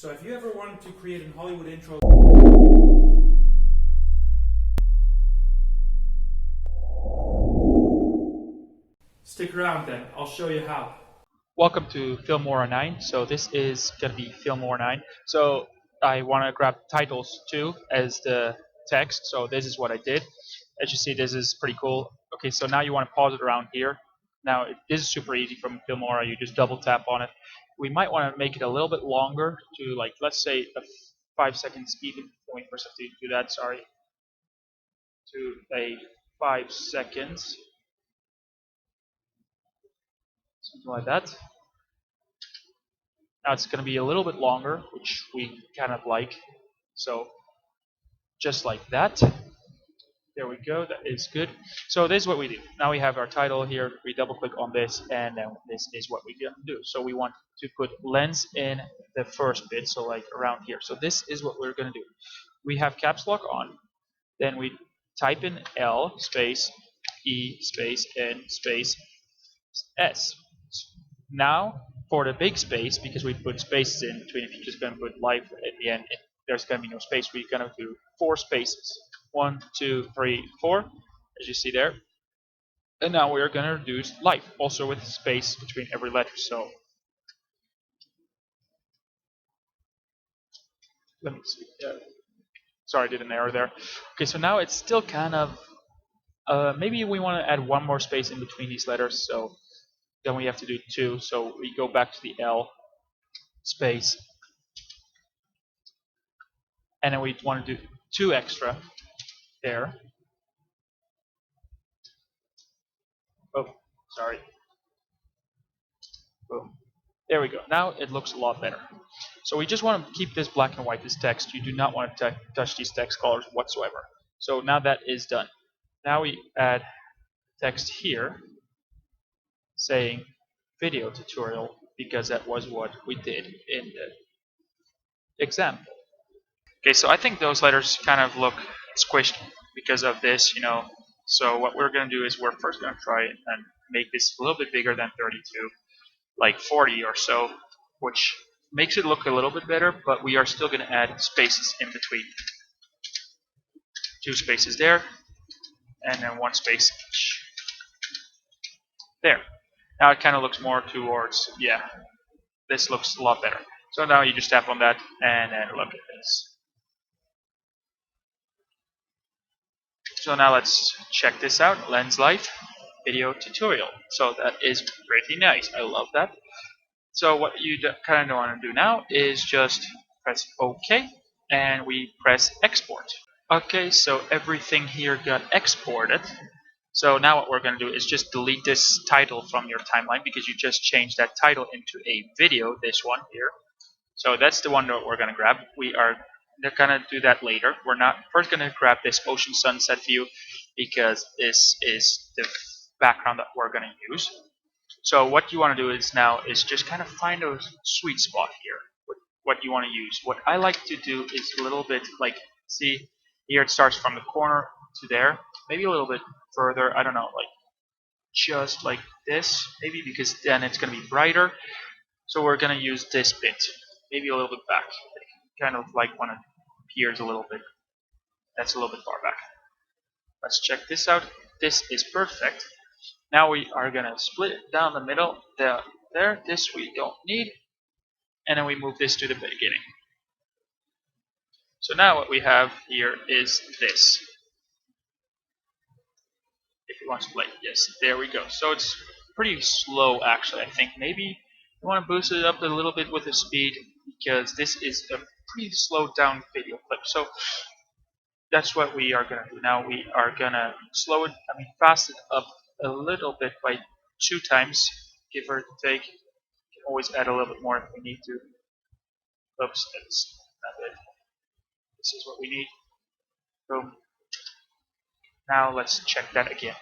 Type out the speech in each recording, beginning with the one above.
So if you ever wanted to create a Hollywood intro, stick around then, I'll show you how. Welcome to Filmora 9. So this is going to be Filmora 9. So I want to grab titles too as the text. So this is what I did. As you see, this is pretty cool. Okay, so now you want to pause it around here. Now this is super easy from Filmora. You just double tap on it. We might want to make it a little bit longer to, like, let's say 5 seconds even. Let me first have to do that, sorry. To a 5 seconds. Something like that. Now it's going to be a little bit longer, which we kind of like. So just like that. There we go. That is good. So this is what we do. Now we have our title here. We double click on this, and then this is what we're going to do. So we want to put lens in the first bit, so like around here. So this is what we're going to do. We have caps lock on. Then we type in L space E space N space S. Now for the big space, because we put spaces in between, if you're just going to put live at the end, there's going to be no space. We're going to do 4 spaces. 1, 2, 3, 4, as you see there. And now we're going to do live, also with space between every letter. So let me see. Sorry, I did an error there. Okay, so now it's still kind of, maybe we want to add one more space in between these letters. So then we have to do 2. So we go back to the L space, and then we want to do 2 extra there. Oh, sorry. Boom. There we go. Now it looks a lot better. So we just want to keep this black and white, this text. You do not want to touch these text colors whatsoever. So now that is done. Now we add text here saying video tutorial, because that was what we did in the example. Okay, so I think those letters kind of look squished because of this, you know. So what we're going to do is we're first going to try and make this a little bit bigger than 32, like 40 or so, which makes it look a little bit better, but we are still going to add spaces in between. 2 spaces there, and then 1 space each. There. Now it kind of looks more towards, yeah, this looks a lot better. So now you just tap on that, and then look at this. So now let's check this out. Lens Life video tutorial. So that is pretty nice. I love that. So what you kind of want to do now is just press OK, and we press export. Okay, so everything here got exported. So now what we're going to do is just delete this title from your timeline, because you just changed that title into a video, this one here. So that's the one that we're going to grab. We are going to do that later. We're not first going to grab this ocean sunset view, because this is the background that we're going to use. So what you want to do is just kind of find a sweet spot here. What you want to use. What I like to do is a little bit like, see here it starts from the corner to there, maybe a little bit further. I don't know, like just like this, maybe, because then it's going to be brighter. So we're going to use this bit, maybe a little bit back, kind of like when it appears a little bit. That's a little bit far back. Let's check this out. This is perfect. Now we are going to split it down the middle. There, this we don't need. And then we move this to the beginning. So now what we have here is this. If you want to play, yes, there we go. So it's pretty slow, actually. I think maybe you want to boost it up a little bit with the speed, because this is a pretty slowed down video clip. So that's what we are going to do. Now we are going to fast it up a little bit by 2 times, give or take. You can always add a little bit more if we need to. Oops, that's not it. This is what we need. Boom. Now let's check that again.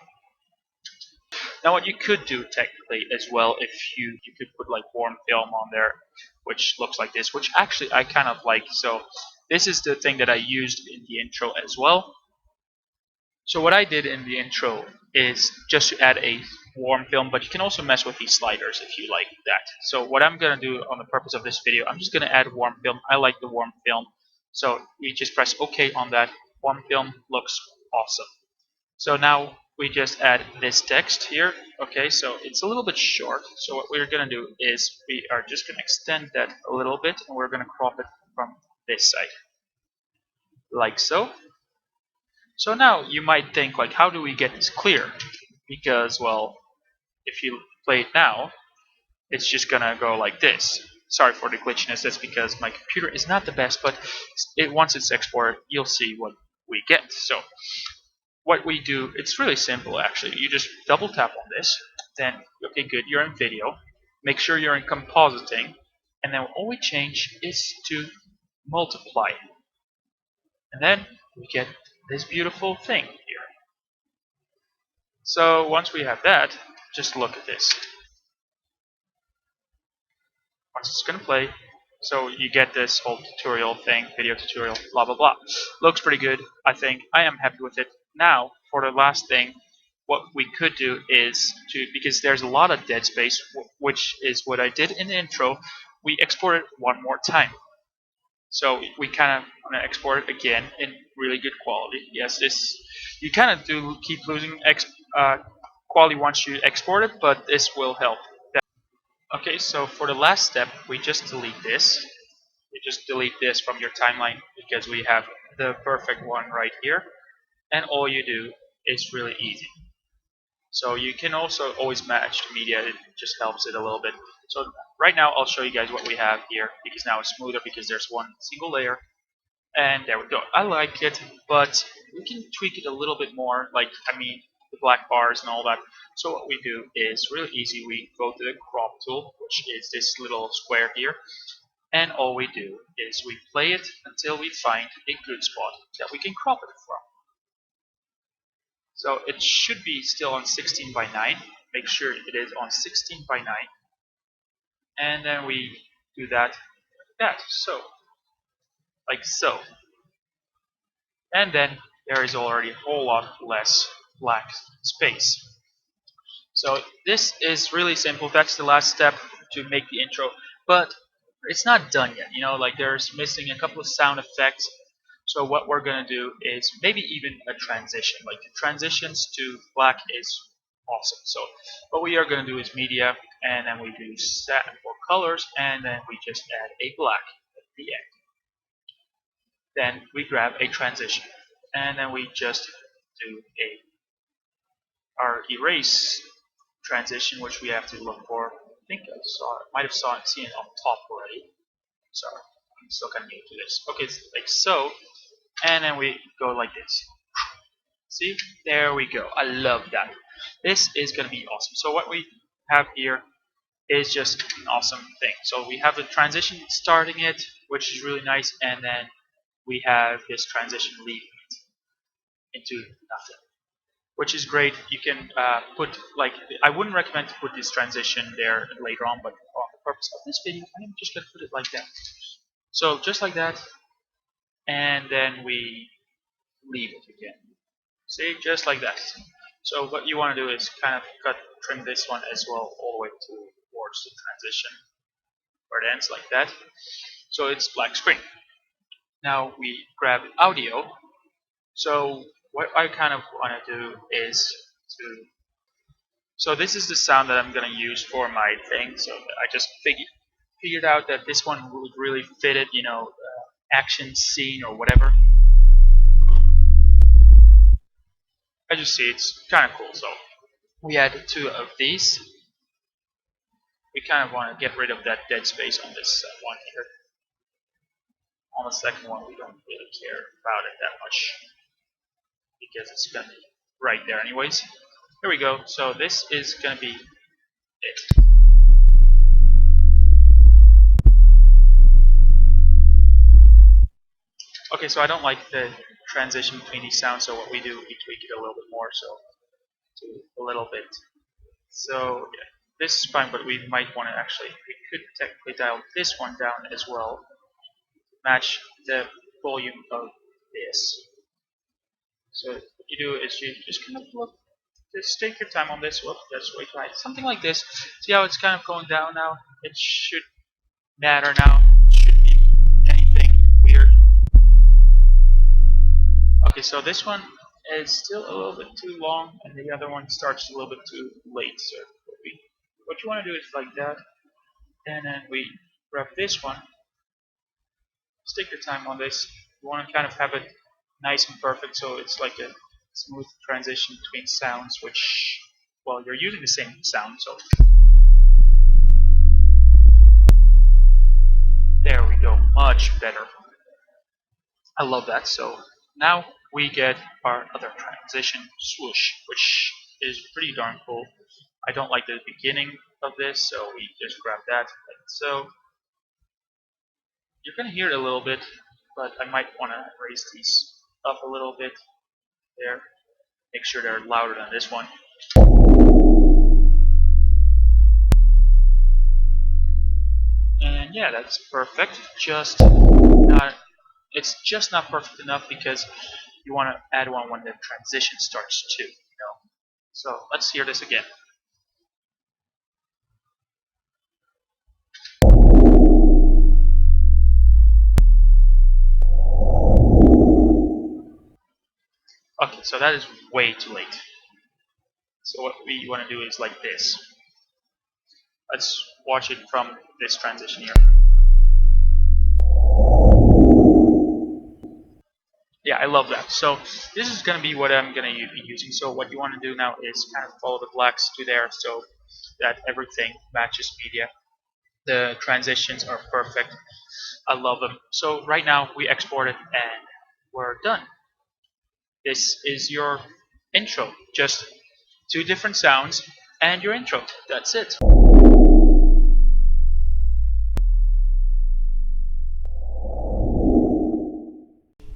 Now what you could do technically as well, if you could put like warm film on there, which looks like this, which actually I kind of like. So this is the thing that I used in the intro as well. So what I did in the intro is just to add a warm film, but you can also mess with these sliders if you like that. So what I'm going to do on the purpose of this video, I'm just going to add warm film. I like the warm film. So we just press OK on that. Warm film looks awesome. So now we just add this text here. Okay, so it's a little bit short. So what we're going to do is we are just going to extend that a little bit, and we're going to crop it from this side, like so. So now you might think, like, how do we get this clear? Because, well, if you play it now, it's just gonna go like this. Sorry for the glitchiness, that's because my computer is not the best, but once it's exported, you'll see what we get. So what we do, it's really simple actually. You just double tap on this, then, okay, good, you're in video. Make sure you're in compositing, and then all we change is to multiply. And then we get this beautiful thing here. So once we have that, just look at this. Once it's going to play, so you get this whole tutorial thing, video tutorial, blah blah blah. Looks pretty good, I think. I am happy with it. Now, for the last thing, what we could do is because there's a lot of dead space, which is what I did in the intro, we export it one more time. So we kind of want to export it again in really good quality. Yes, this you kind of do keep losing quality once you export it, but this will help. Okay, so for the last step, we just delete this. You just delete this from your timeline because we have the perfect one right here. And all you do is really easy. So you can also always match the media. It just helps it a little bit. So right now, I'll show you guys what we have here because now it's smoother because there's one single layer. And there we go. I like it, but we can tweak it a little bit more. Like, I mean, the black bars and all that. So what we do is really easy. We go to the crop tool, which is this little square here. And all we do is we play it until we find a good spot that we can crop it from. So it should be still on 16 by 9. Make sure it is on 16 by 9. And then we do that like that. So, like so. And then there is already a whole lot less black space. So this is really simple. That's the last step to make the intro. But it's not done yet. You know, like there's missing a couple of sound effects. So what we're going to do is maybe even a transition. Like the transitions to black is awesome. So what we are going to do is media, and then we do set for colors, and then we just add a black at the end. Then we grab a transition, and then we just do our erase transition, which we have to look for. I think I might have seen it on top already. Sorry, I'm still kind of new to this. Okay, like so, and then we go like this. See, there we go. I love that. This is going to be awesome. So what we have here is just an awesome thing. So we have a transition starting it, which is really nice, and then we have this transition leading it into nothing, which is great. You can put, like, I wouldn't recommend to put this transition there later on, but on the purpose of this video, I'm just going to put it like that. So just like that, and then we leave it again. See, just like that. So what you want to do is kind of trim this one as well all the way towards the transition, where it ends like that. So it's black screen. Now we grab audio. So what I kind of want to do is so this is the sound that I'm going to use for my thing. So I just figured out that this one would really fit it, you know, action scene or whatever. As you see, it's kind of cool. So we add 2 of these. We kind of want to get rid of that dead space on this one here. On the second one, we don't really care about it that much because it's going to be right there anyways. Here we go. So this is going to be it. Okay, so I don't like the transition between these sounds, so what we do, we tweak it a little bit more, so to a little bit. So yeah, this is fine, but we might want to actually, we could technically dial this one down as well, match the volume of this. So what you do is you just kind of look just take your time on this. Whoop, that's way too high. Something like this. See how it's kind of going down now? It should matter now. It shouldn't be anything weird. Okay, so this one is still a little bit too long, and the other one starts a little bit too late. So what you want to do is like that, and then we grab this one. Just take your time on this. You want to kind of have it nice and perfect, so it's like a smooth transition between sounds, which, well, you're using the same sound, so there we go, much better. I love that. So now we get our other transition, swoosh, which is pretty darn cool. I don't like the beginning of this, so we just grab that like so. You're gonna hear it a little bit, but I might want to raise these up a little bit there. Make sure they're louder than this one. And yeah, that's perfect. It's just not perfect enough because you want to add one when the transition starts too. So let's hear this again. Okay, so that is way too late. So what we want to do is like this. Let's watch it from this transition here. Yeah, I love that. So this is going to be what I'm going to be using. So what you want to do now is kind of follow the blacks to there so that everything matches media. The transitions are perfect. I love them. So right now we export it and we're done. This is your intro. Just two different sounds and your intro. That's it.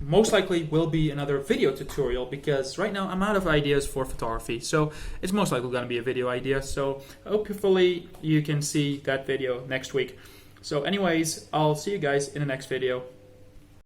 Most likely will be another video tutorial because right now I'm out of ideas for photography, so it's most likely going to be a video idea. So hopefully you can see that video next week. So anyways, I'll see you guys in the next video.